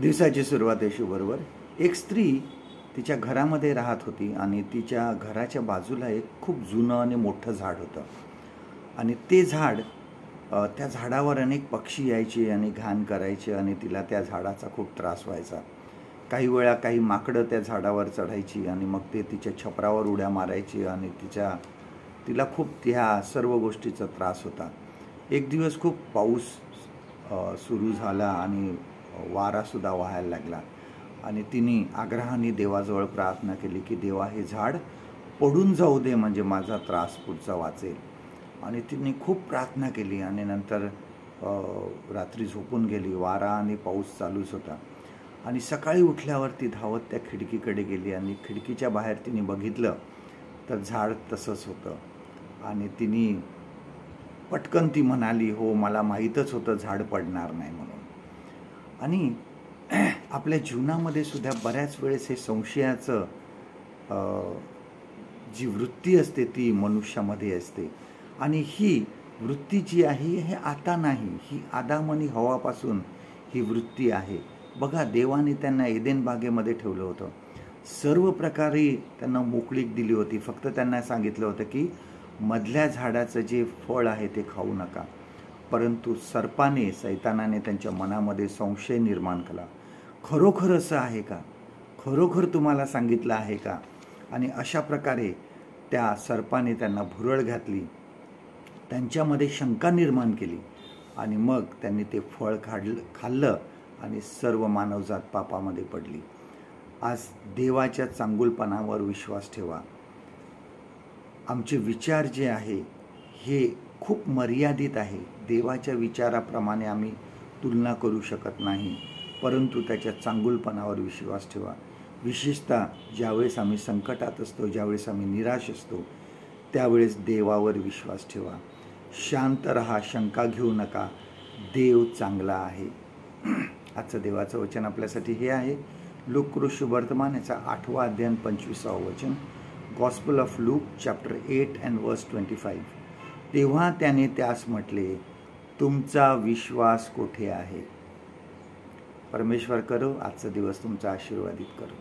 दिवसाची सुरुवात यशूबरोबर. एक स्त्री तिच्या घरामध्ये राहत होती आणि तिच्या घराच्या बाजूला एक खूप जुनं आणि मोठं झाड होतं. आणि ते झाड, त्या झाडावर अनेक पक्षी यायचे आणि घाण करायचे आणि तिला त्या झाडाचा खूप त्रास व्हायचा. काही वेळा काही माकडं त्या झाडावर चढायची आणि मग ते तिच्या छपरावर उड्या मारायची आणि तिला खूप त्या सर्व गोष्टीचा त्रास होता. एक दिवस खूप पाऊस सुरू झाला आणि वारासुद्धा वाहायला लागला आणि तिने आग्रहाने देवाजवळ प्रार्थना केली की देवा, हे झाड पडून जाऊ दे म्हणजे माझा त्रास पुढचा वाचेल. आणि तिने खूप प्रार्थना केली आणि नंतर रात्री झोपून गेली. वारा आणि पाऊस चालूच होता आणि सकाळी उठल्यावर ती धावत त्या खिडकीकडे गेली आणि खिडकीच्या बाहेर तिने बघितलं तर झाड तसंच होतं आणि तिने पटकन ती म्हणाली, हो, मला माहीतच होतं झाड पडणार नाही म्हणून. आणि आपल्या जीवनामध्ये सुद्धा बऱ्याच वेळेस हे संशयाचं जी वृत्ती असते ती मनुष्यामध्ये असते. आणि ही वृत्ती जी आहे हे आता नाही, ही आदाम आणि हव्वापासून ही वृत्ती आहे. बघा, देवाने त्यांना एदेन बागेमध्ये ठेवलं होतं. सर्व प्रकारे त्यांना मोकळीक दिली होती. फक्त त्यांना सांगितलं होतं की मधल्या झाडाचं जे फळ आहे ते खाऊ नका. परंतु सर्पाने, सैतानाने त्यांच्या मनामध्ये संशय निर्माण केला. खरोखर असं आहे का? खरोखर तुम्हाला सांगितलं आहे का? आणि अशा प्रकारे त्या सर्पाने त्यांना भुरळ घातली, त्यांच्यामध्ये शंका निर्माण केली आणि मग त्यांनी ते फळ खाल्लं आणि सर्व मानवजात पापामध्ये पडली. आज देवाच्या चांगुलपणावर विश्वास ठेवा. आमचे विचार जे आहे हे खूप मर्यादित आहे. देवाच्या विचाराप्रमाणे आम्ही तुलना करू शकत नाही, परंतु त्याच्या चांगुलपणावर विश्वास ठेवा. विशेषतः ज्यावेळेस आम्ही संकटात असतो, ज्यावेळेस आम्ही निराश असतो, त्यावेळेस देवावर विश्वास ठेवा. शांत रहा, शंका घेऊ नका, देव चांगला आहे. आजचं देवाचं वचन आपल्यासाठी हे आहे, लूक शुभवर्तमान याचा 8वा अध्याय 25वा वचन. Gospel of look chapter 8 and verse 25. तेव्हा त्याने त्यास म्हटले, तुमचा विश्वास कोठे आहे? परमेश्वर करो आजचा दिवस तुमचा आशीर्वादित करो.